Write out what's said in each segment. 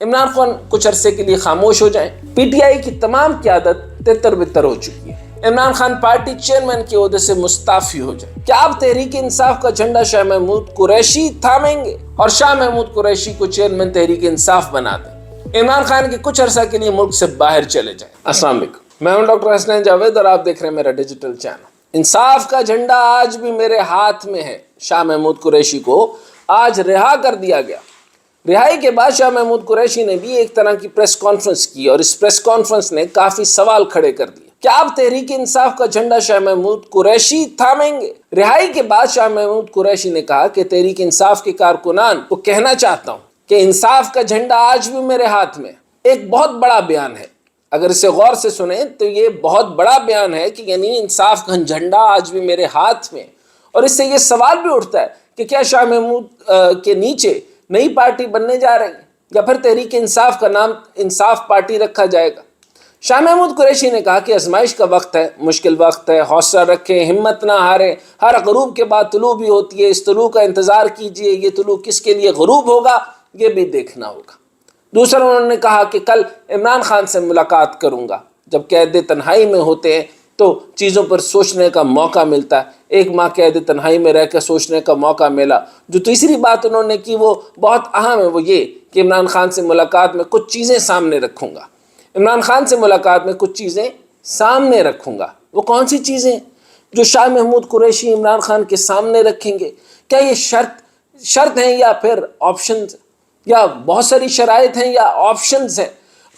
عمران خان کچھ عرصے کے لیے خاموش ہو جائیں۔ پی ٹی آئی کی تمام قیادت تتر بتر ہو چکی ہے۔ عمران خان پارٹی چیئرمین کے عہدے سے مستعفی ہو جائیں۔ کیا آپ تحریک انصاف کا جھنڈا شاہ محمود قریشی تھامیں گے اور شاہ محمود قریشی کو چیئرمین تحریک انصاف بنا دیں؟ عمران خان کے کچھ عرصہ کے لیے ملک سے باہر چلے جائیں۔ السلام علیکم، میں ہوں ڈاکٹر حسنین جاوید اور آپ دیکھ رہے ہیں میرا ڈیجیٹل چینل۔ انصاف کا جھنڈا آج بھی میرے ہاتھ میں ہے۔ شاہ محمود قریشی کو آج رہا کر دیا گیا۔ رہائی کے بعد شاہ محمود قریشی نے بھی ایک طرح کی پریس کانفرنس کی اور اس پریس کانفرنس نے کافی سوال کھڑے کر دیے۔ کیا آپ تحریک انصاف کا جھنڈا شاہ محمود قریشی تھامیں گے؟ رہائی کے بعد شاہ محمود قریشی نے کہا کہ تحریک انصاف کے کارکنان کو کہنا چاہتا ہوں کہ انصاف کا جھنڈا آج بھی میرے ہاتھ میں ہے۔ ایک بہت بڑا بیان ہے، اگر اسے غور سے سنیں تو یہ بہت بڑا بیان ہے کہ یعنی انصاف کا جھنڈا آج بھی میرے ہاتھ میں، اور اس سے یہ سوال بھی اٹھتا ہے کہ کیا شاہ محمود کے نیچے نئی پارٹی بننے جا رہی ہے یا پھر تحریک انصاف کا نام انصاف پارٹی رکھا جائے گا؟ شاہ محمود قریشی نے کہا کہ آزمائش کا وقت ہے، مشکل وقت ہے، حوصلہ رکھیں، ہمت نہ ہاریں، ہر غروب کے بعد طلوع بھی ہوتی ہے، اس طلوع کا انتظار کیجئے، یہ طلوع کس کے لیے غروب ہوگا یہ بھی دیکھنا ہوگا۔ دوسرا انہوں نے کہا کہ کل عمران خان سے ملاقات کروں گا۔ جب قید تنہائی میں ہوتے ہیں تو چیزوں پر سوچنے کا موقع ملتا ہے۔ ایک ماہ قید تنہائی میں رہ کے سوچنے کا موقع ملا۔ جو تیسری بات انہوں نے کی وہ بہت اہم ہے، وہ یہ کہ عمران خان سے ملاقات میں کچھ چیزیں سامنے رکھوں گا۔ عمران خان سے ملاقات میں کچھ چیزیں سامنے رکھوں گا۔ وہ کون سی چیزیں جو شاہ محمود قریشی عمران خان کے سامنے رکھیں گے؟ کیا یہ شرط ہیں یا پھر آپشنز، یا بہت ساری شرائط ہیں یا آپشنز ہیں؟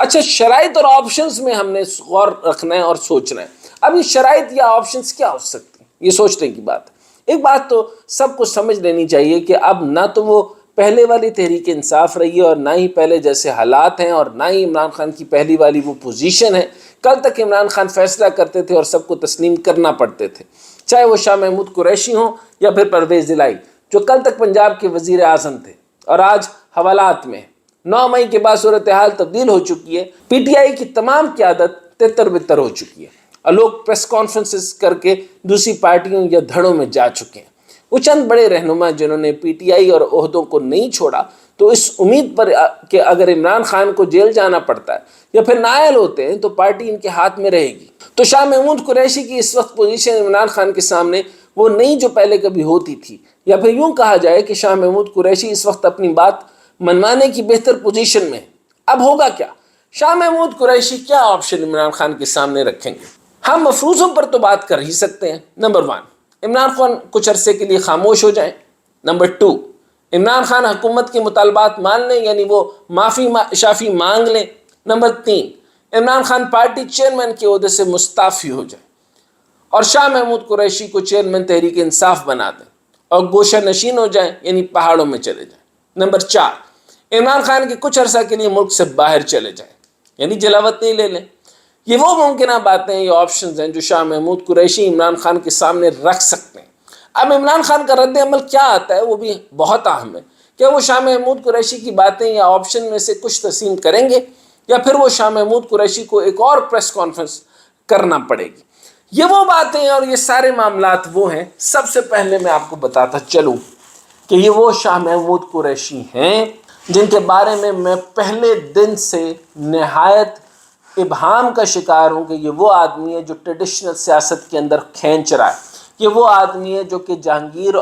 اچھا، شرائط اور آپشنز میں ہم نے غور رکھنا ہے اور سوچنا ہے۔ اب یہ شرائط یا آپشنز کیا ہو سکتی ہیں، یہ سوچنے کی بات ہے۔ ایک بات تو سب کو سمجھ لینی چاہیے کہ اب نہ تو وہ پہلے والی تحریک انصاف رہی ہے اور نہ ہی پہلے جیسے حالات ہیں، اور نہ ہی عمران خان کی پہلی والی وہ پوزیشن ہے۔ کل تک عمران خان فیصلہ کرتے تھے اور سب کو تسلیم کرنا پڑتے تھے، چاہے وہ شاہ محمود قریشی ہوں یا پھر پرویز الہی جو کل تک پنجاب کے وزیر اعظم تھے اور آج حوالات میں۔ 9 مئی کے بعد صورتحال تبدیل ہو چکی ہے۔ پی ٹی آئی کی تمام قیادت تتر بتر ہو چکی ہے اور لوگ پریس کانفرنسز کر کے دوسری پارٹیوں یا دھڑوں میں جا چکے ہیں۔ وہ چند بڑے رہنما جنہوں نے پی ٹی آئی اور عہدوں کو نہیں چھوڑا تو اس امید پر کہ اگر عمران خان کو جیل جانا پڑتا ہے یا پھر نائل ہوتے ہیں تو پارٹی ان کے ہاتھ میں رہے گی۔ تو شاہ محمود قریشی کی اس وقت پوزیشن عمران خان کے سامنے وہ نہیں جو پہلے کبھی ہوتی تھی، یا پھر یوں کہا جائے کہ شاہ محمود قریشی اس وقت اپنی بات منوانے کی بہتر پوزیشن میں ہے۔ اب ہوگا کیا؟ شاہ محمود قریشی کیا آپشن عمران خان کے سامنے رکھیں گے؟ ہم مفروضوں پر تو بات کر ہی سکتے ہیں۔ نمبر 1، عمران خان کچھ عرصے کے لیے خاموش ہو جائیں۔ نمبر 2، عمران خان حکومت کے مطالبات مان لیں، یعنی وہ معافی شافی مانگ لیں۔ Number 3، Imran Khan party chairman کے عہدے سے مستعفی ہو جائیں اور شاہ محمود قریشی کو چیئرمین تحریک انصاف بنا دیں اور گوشہ نشین ہو جائیں، یعنی پہاڑوں میں چلے جائیں۔ نمبر 4، عمران خان کے کچھ عرصہ کے لیے ملک سے باہر چلے جائیں، یعنی جلاوطنی لے لیں۔ یہ وہ ممکنہ باتیں، یہ آپشنز ہیں جو شاہ محمود قریشی عمران خان کے سامنے رکھ سکتے ہیں۔ اب عمران خان کا رد عمل کیا آتا ہے وہ بھی بہت اہم ہے۔ کیا وہ شاہ محمود قریشی کی باتیں یا آپشن میں سے کچھ تسلیم کریں گے یا پھر وہ شاہ محمود قریشی کو ایک اور پریس کانفرنس کرنا پڑے گی؟ یہ وہ باتیں اور یہ سارے معاملات وہ ہیں۔ سب سے پہلے میں آپ کو بتاتا چلوں کہ یہ وہ شاہ محمود قریشی ہیں جن کے بارے میں پہلے دن سے نہایت ابہام کا شکار ہوں کہ یہ وہ آدمی ہے جو ٹریڈیشنل سیاست کے اندر کھینچ رہا ہے۔ یہ وہ آدمی ہے جو کہ جہانگیر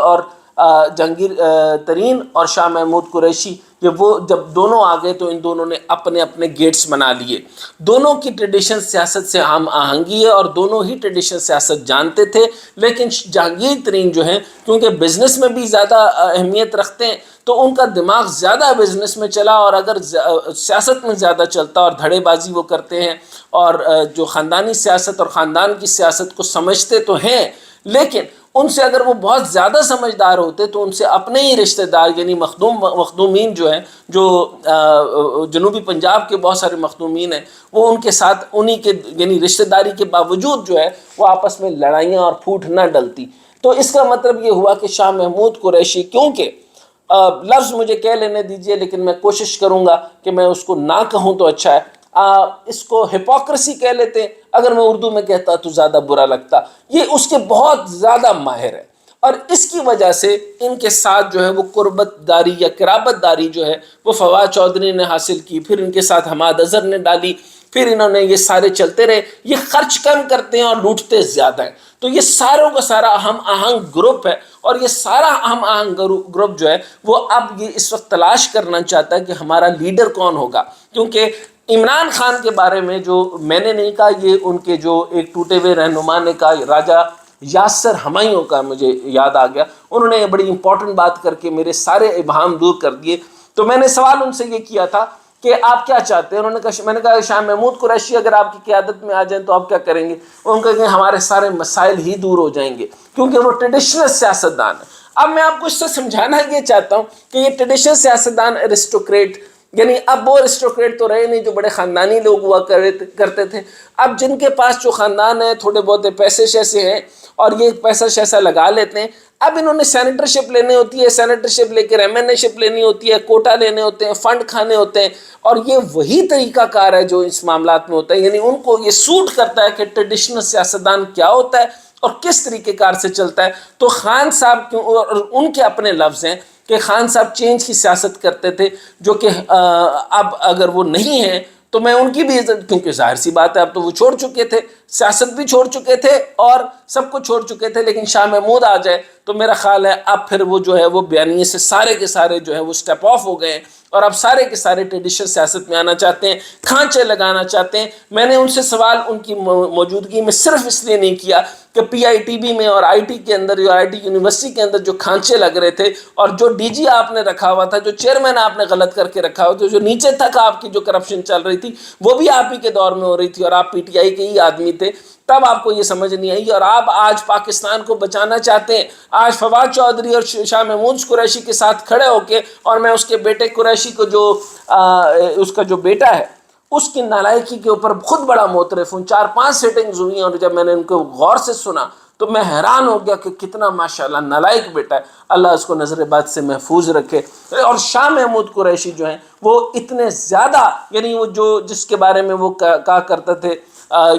ترین اور شاہ محمود قریشی، یہ وہ جب دونوں آ گئے تو ان دونوں نے اپنے اپنے گیٹس بنا لیے۔ دونوں کی ٹریڈیشنل سیاست سے ہم آہنگی ہے اور دونوں ہی ٹریڈیشنل سیاست جانتے تھے، لیکن جہانگیر ترین جو ہیں کیونکہ بزنس میں بھی زیادہ اہمیت رکھتے ہیں تو ان کا دماغ زیادہ بزنس میں چلا، اور اگر سیاست میں زیادہ چلتا اور دھڑے بازی وہ کرتے ہیں اور جو خاندانی سیاست اور خاندان کی سیاست کو سمجھتے تو ہیں، لیکن ان سے اگر وہ بہت زیادہ سمجھدار ہوتے تو ان سے اپنے ہی رشتہ دار یعنی مخدومین جو ہیں، جو جنوبی پنجاب کے بہت سارے مخدومین ہیں، وہ ان کے ساتھ انہی کے یعنی رشتہ داری کے باوجود جو ہے وہ آپس میں لڑائیاں اور پھوٹ نہ ڈلتی۔ تو اس کا مطلب یہ ہوا کہ شاہ محمود قریشی، کیونکہ لفظ مجھے کہہ لینے دیجئے لیکن میں کوشش کروں گا کہ میں اس کو نہ کہوں تو اچھا ہے، اس کو ہپوکریسی کہہ لیتے ہیں، اگر میں اردو میں کہتا تو زیادہ برا لگتا۔ یہ اس کے بہت زیادہ ماہر ہے اور اس کی وجہ سے ان کے ساتھ جو ہے وہ قربت داری یا قرابت داری جو ہے وہ فواد چودھری نے حاصل کی، پھر ان کے ساتھ حماد اظہر نے ڈالی، پھر انہوں نے یہ سارے چلتے رہے. یہ خرچ کم کرتے ہیں اور لوٹتے زیادہ ہیں. تو یہ ساروں کا سارا ہم آہنگ گروپ ہے، اور یہ سارا ہم آہنگ گروپ جو ہے وہ اب یہ اس وقت تلاش کرنا چاہتا ہے کہ ہمارا لیڈر کون ہوگا. کیونکہ عمران خان کے بارے میں جو میں نے نہیں کہا، یہ ان کے جو ایک ٹوٹے ہوئے رہنما نے کہا، راجہ یاسر ہمایوں کا مجھے یاد آ گیا، انہوں نے بڑی امپورٹنٹ بات کر کے میرے سارے ابہام دور کر دیے. تو میں نے سوال ان سے یہ کیا تھا کہ آپ کیا چاہتے ہیں؟ انہوں نے کہا، میں نے کہا شاہ محمود قریشی اگر آپ کی قیادت میں آ جائیں تو آپ کیا کریں گے؟ ان کا کہ ہمارے سارے مسائل ہی دور ہو جائیں گے، کیونکہ وہ ٹریڈیشنل سیاستدان ہیں. اب میں آپ کو اس سے سمجھانا یہ چاہتا ہوں کہ یہ ٹریڈیشنل سیاستدان ارسٹوکریٹ، یعنی اب وہ ارسٹوکریٹ تو رہے نہیں جو بڑے خاندانی لوگ ہوا کرتے تھے. اب جن کے پاس جو خاندان ہے، تھوڑے بہت پیسے شیسے ہیں اور یہ پیسہ شیسا لگا لیتے ہیں. اب انہوں نے سینیٹرشپ لینی ہوتی ہے، سینیٹرشپ لے کے ایم این اے شپ لینی ہوتی ہے، کوٹا لینے ہوتے ہیں، فنڈ کھانے ہوتے ہیں، اور یہ وہی طریقہ کار ہے جو اس معاملات میں ہوتا ہے. یعنی ان کو یہ سوٹ کرتا ہے کہ ٹریڈیشنل سیاستدان کیا ہوتا ہے اور کس طریقہ کار سے چلتا ہے. تو خان صاحب کیوں، اور ان کے اپنے لفظ ہیں کہ خان صاحب چینج کی سیاست کرتے تھے، جو کہ اب اگر وہ نہیں ہیں تو میں ان کی بھی عزت، کیونکہ ظاہر سی بات ہے اب تو وہ چھوڑ چکے تھے، سیاست بھی چھوڑ چکے تھے اور سب کو چھوڑ چکے تھے. لیکن شاہ محمود آ جائے تو میرا خیال ہے اب پھر وہ جو ہے وہ بیانیے سے سارے کے سارے جو ہے وہ سٹیپ آف ہو گئے ہیں، اور اب سارے کے سارے ٹریڈیشنل سیاست میں آنا چاہتے ہیں، کھانچے لگانا چاہتے ہیں. میں نے ان سے سوال ان کی موجودگی میں صرف اس لیے نہیں کیا کہ پی آئی ٹی بی میں اور آئی ٹی کے اندر، جو آئی ٹی یونیورسٹی کے اندر جو کھانچے لگ رہے تھے، اور جو ڈی جی آپ نے رکھا ہوا تھا، جو چیئرمین آپ نے غلط کر کے رکھا ہوا تھا، جو نیچے تک آپ کی جو کرپشن چل رہی تھی وہ بھی آپ ہی کے دور میں ہو رہی تھی، اور آپ پی ٹی آئی کے ہی آدمی تھے، تب آپ کو یہ سمجھ نہیں آئی. اور آپ آج پاکستان کو بچانا چاہتے ہیں. آج فواد چودھری اور شاہ محمود قریشی کے ساتھ کھڑے ہو کے، اور میں اس کے بیٹے قریشی کو جو اس کا جو بیٹا ہے اس کی نالائکی کے اوپر خود بڑا معترف ہوں. 4-5 سیٹنگز ہوئی ہیں، اور جب میں نے ان کو غور سے سنا تو میں حیران ہو گیا کہ کتنا ماشاءاللہ نالائق بیٹا ہے. اللہ اس کو نظر بد سے محفوظ رکھے. اور شاہ محمود قریشی جو ہیں وہ اتنے زیادہ، یعنی وہ جو جس کے بارے میں وہ کہا کرتے تھے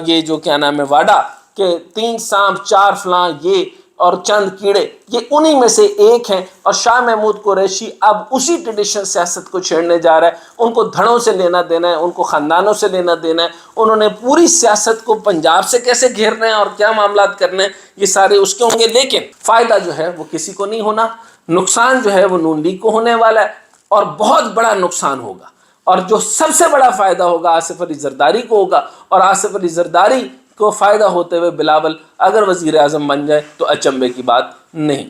یہ جو کیا نام ہے واڈا، کہ 3 سانپ 4 فلاں یہ اور چند کیڑے، یہ انہی میں سے ایک ہیں. اور شاہ محمود قریشی اب اسی ٹریڈیشنل سیاست کو چھیڑنے جا رہا ہے. ان کو دھڑوں سے لینا دینا ہے، ان کو خاندانوں سے لینا دینا ہے. انہوں نے پوری سیاست کو پنجاب سے کیسے گھیرنا ہے اور کیا معاملات کرنے ہیں یہ سارے اس کے ہوں گے. لیکن فائدہ جو ہے وہ کسی کو نہیں ہونا، نقصان جو ہے وہ نون لیگ کو ہونے والا ہے، اور بہت بڑا نقصان ہوگا. اور جو سب سے بڑا فائدہ ہوگا آصف علی زرداری کو ہوگا. اور آصف علی زرداری کو فائدہ ہوتے ہوئے بلاول اگر وزیر اعظم بن جائے تو اچنبے کی بات نہیں.